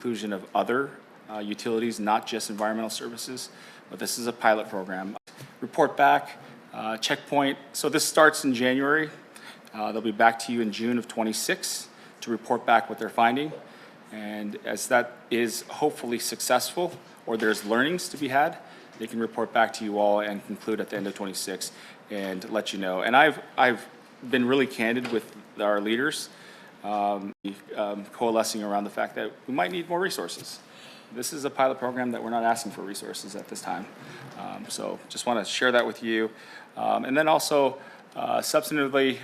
inclusion of other utilities, not just environmental services, but this is a pilot program. Report back, checkpoint. So this starts in January. They'll be back to you in June of 26 to report back what they're finding. And as that is hopefully successful or there's learnings to be had, they can report back to you all and conclude at the end of 26 and let you know. And I've been really candid with our leaders, coalescing around the fact that we might need more resources. This is a pilot program that we're not asking for resources at this time. So just want to share that with you. And then also substantively,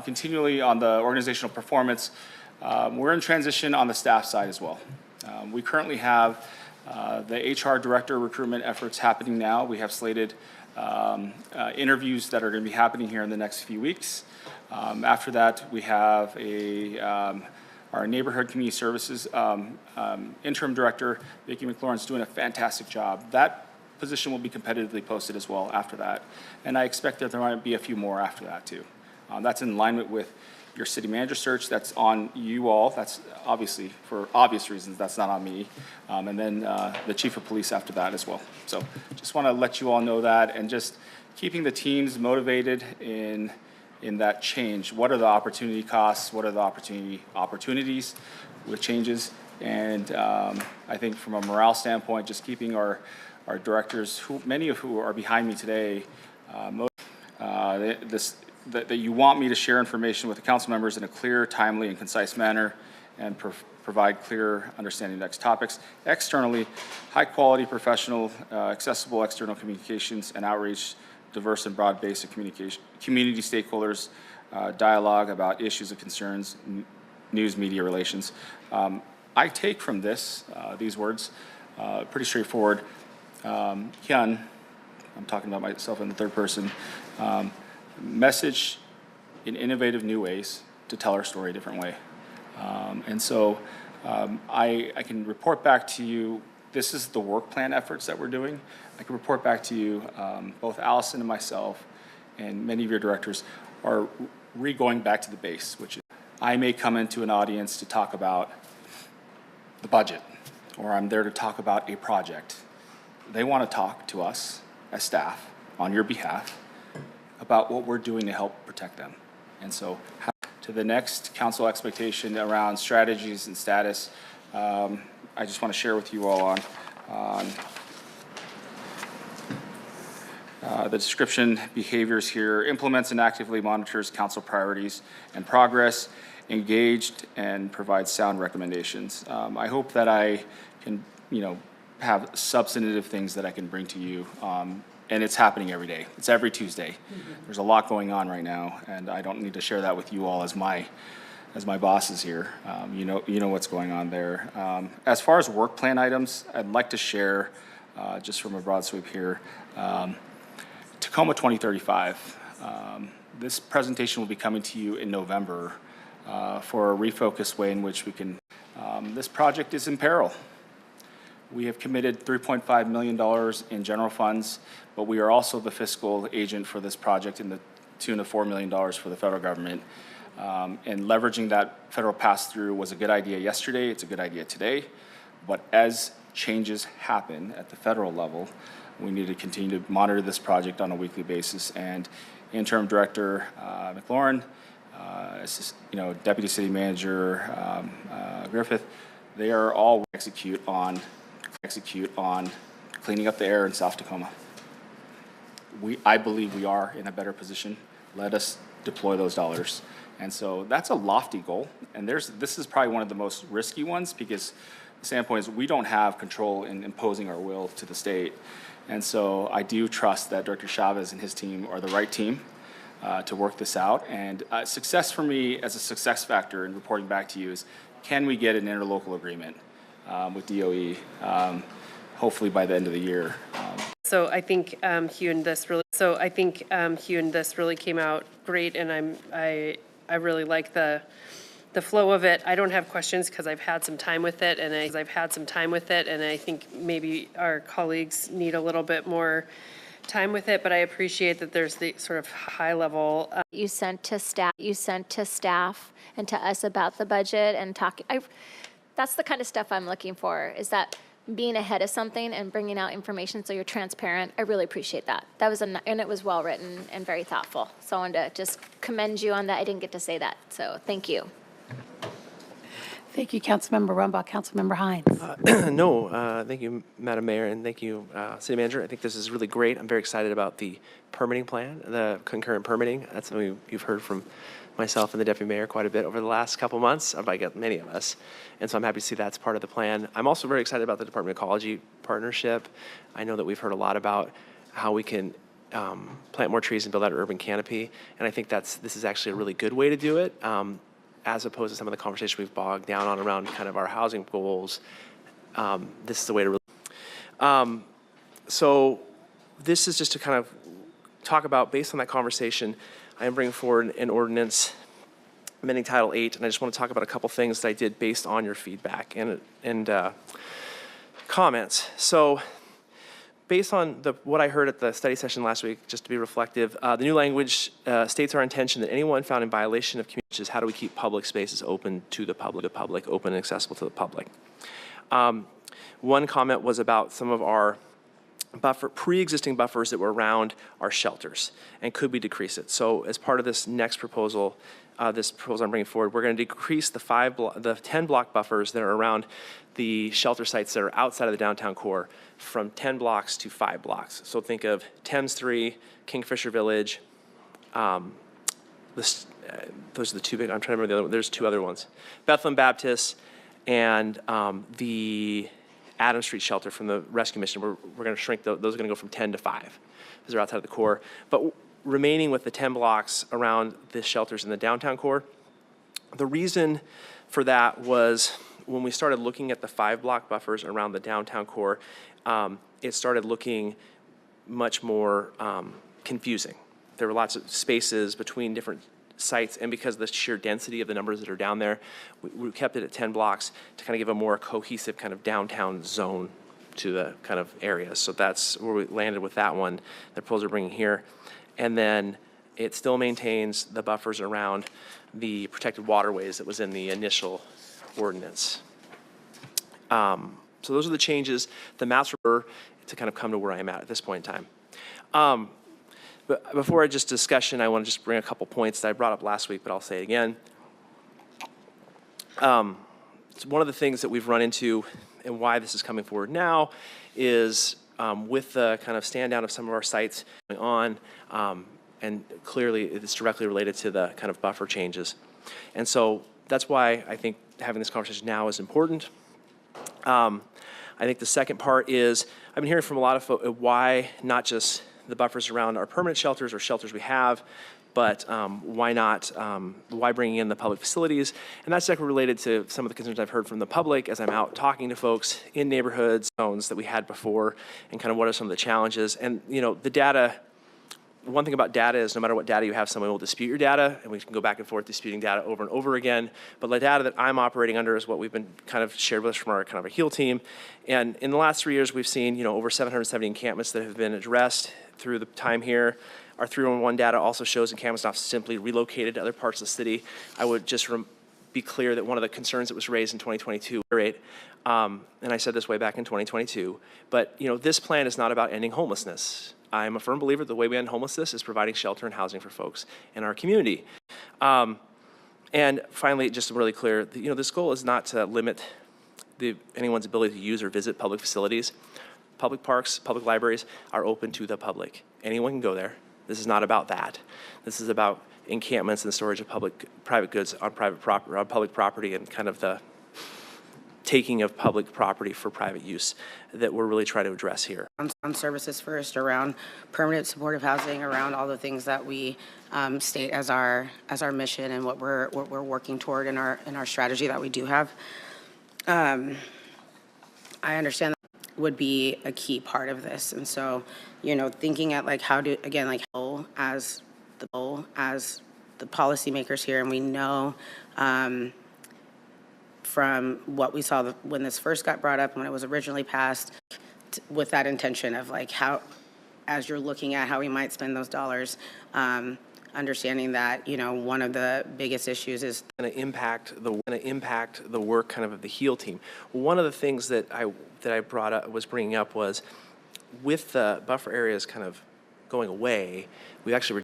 continually on the organizational performance, we're in transition on the staff side as well. We currently have the HR director recruitment efforts happening now. We have slated interviews that are going to be happening here in the next few weeks. After that, we have our neighborhood community services interim director, Vicki McLaurin's doing a fantastic job. That position will be competitively posted as well after that. And I expect that there might be a few more after that too. That's in alignment with your city manager search. That's on you all. That's obviously, for obvious reasons, that's not on me. And then the chief of police after that as well. So just want to let you all know that, and just keeping the teams motivated in that change. What are the opportunity costs? What are the opportunities with changes? And I think from a morale standpoint, just keeping our directors, many of who are behind me today, that you want me to share information with the council members in a clear, timely, and concise manner, and provide clear understanding of next topics. Externally, high-quality, professional, accessible external communications and outreach, diverse and broad base of communication, community stakeholders, dialogue about issues of concerns, news media relations. I take from this, these words, pretty straightforward. Hyun, I'm talking about myself in the third person, message in innovative new ways to tell our story a different way. And so I can report back to you, this is the work plan efforts that we're doing. I can report back to you, both Allison and myself and many of your directors are going back to the base, which is I may come into an audience to talk about the budget, or I'm there to talk about a project. They want to talk to us as staff on your behalf about what we're doing to help protect them. And so to the next council expectation around strategies and status, I just want to share with you all on the description behaviors here, implements and actively monitors council priorities and progress, engaged and provides sound recommendations. I hope that I can, have substantive things that I can bring to you. And it's happening every day. It's every Tuesday. Mm-hmm. There's a lot going on right now, and I don't need to share that with you all as my bosses here. You know what's going on there. As far as work plan items, I'd like to share, just from a broad sweep here, Tacoma 2035. This presentation will be coming to you in November for a refocused way in which we can. This project is in peril. We have committed $3.5 million in general funds, but we are also the fiscal agent for this project in the tune of $4 million for the federal government. And leveraging that federal pass-through was a good idea yesterday, it's a good idea today, but as changes happen at the federal level, we need to continue to monitor this project on a weekly basis. And Interim Director McLaurin, Deputy City Manager Griffith, they are all execute on cleaning up the air in South Tacoma. I believe we are in a better position. Let us deploy those dollars. And so that's a lofty goal. And this is probably one of the most risky ones, because the standpoint is we don't have control in imposing our will to the state. And so I do trust that Director Chavez and his team are the right team to work this out. And success for me as a success factor in reporting back to you is, can we get an interlocal agreement with DOE, hopefully by the end of the year. So I think Hugh and this really came out great, and I really like the flow of it. I don't have questions because I've had some time with it, and I think maybe our colleagues need a little bit more time with it, but I appreciate that there's the sort of high level you sent to staff and to us about the budget and talk. That's the kind of stuff I'm looking for, is that being ahead of something and bringing out information so you're transparent. I really appreciate that. That was and it was well written and very thoughtful. So I wanted to just commend you on that. I didn't get to say that, so thank you. Thank you, Councilmember Rumbaugh. Councilmember Hines. No, thank you, Madam Mayor, and thank you, City Manager. I think this is really great. I'm very excited about the permitting plan, the concurrent permitting. That's something you've heard from myself and the Deputy Mayor quite a bit over the last couple months. I get many of us. And so I'm happy to see that's part of the plan. I'm also very excited about the Department of Ecology partnership. I know that we've heard a lot about how we can plant more trees and build out an urban canopy. And I think this is actually a really good way to do it. As opposed to some of the conversation we've bogged down on around kind of our housing goals. This is the way to really. So this is just to kind of talk about, based on that conversation, I am bringing forward an ordinance amending Title 8, and I just want to talk about a couple things that I did based on your feedback and comments. So based on what I heard at the study session last week, just to be reflective, the new language states our intention that anyone found in violation of community, is how do we keep public spaces open to the public, open and accessible to the public. One comment was about some of our pre-existing buffers that were around our shelters, and could we decrease it? So as part of this next proposal, I'm bringing forward, we're going to decrease the 10 block buffers that are around the shelter sites that are outside of the downtown core from 10 blocks to 5 blocks. So think of Thames 3, Kingfisher Village. Those are the two big. I'm trying to remember the other one. There's two other ones: Bethlehem Baptist and the Adams Street shelter from the Rescue Mission. We're going to shrink those. Those are going to go from 10 to 5 because they're outside of the core. But remaining with the 10 blocks around the shelters in the downtown core. The reason for that was when we started looking at the 5 block buffers around the downtown core, it started looking much more confusing. There were lots of spaces between different sites, and because of the sheer density of the numbers that are down there, we kept it at 10 blocks to kind of give a more cohesive kind of downtown zone to the kind of areas. So that's where we landed with that one, the proposal we're bringing here. And then it still maintains the buffers around the protected waterways that was in the initial ordinance. So those are the changes. The maps were to kind of come to where I am at this point in time. But before I just discussion, I want to just bring a couple points that I brought up last week, but I'll say it again. So one of the things that we've run into and why this is coming forward now is with the kind of stand down of some of our sites going on, and clearly it's directly related to the kind of buffer changes. And so that's why I think having this conversation now is important. I think the second part is I've been hearing from a lot of folks why not just the buffers around our permanent shelters or shelters we have, but why bringing in the public facilities? And that's directly related to some of the concerns I've heard from the public as I'm out talking to folks in neighborhoods, zones that we had before, and kind of what are some of the challenges. And the data, one thing about data is no matter what data you have, someone will dispute your data, and we can go back and forth disputing data over and over again. But the data that I'm operating under is what we've been kind of shared with us from our kind of a HEAL team. And in the last 3 years, we've seen over 770 encampments that have been addressed through the time here. Our 311 data also shows encampments not simply relocated to other parts of the city. I would just be clear that one of the concerns that was raised in 2022, and I said this way back in 2022, but this plan is not about ending homelessness. I'm a firm believer the way we end homelessness is providing shelter and housing for folks in our community. And finally, just really clear, this goal is not to limit anyone's ability to use or visit public facilities. Public parks, public libraries are open to the public. Anyone can go there. This is not about that. This is about encampments and storage of private goods on public property, and kind of the taking of public property for private use that we're really trying to address here. On services first, around permanent supportive housing, around all the things that we state as our mission and what we're working toward in our strategy that we do have. I understand that would be a key part of this, and so thinking at how do as the policymakers here, and we know from what we saw when this first got brought up, when it was originally passed, with that intention of how, as you're looking at how we might spend those dollars, understanding that, you know, one of the biggest issues is going to impact the work kind of the HEAL team. One of the things that I was bringing up was with the buffer areas kind of going away, we actually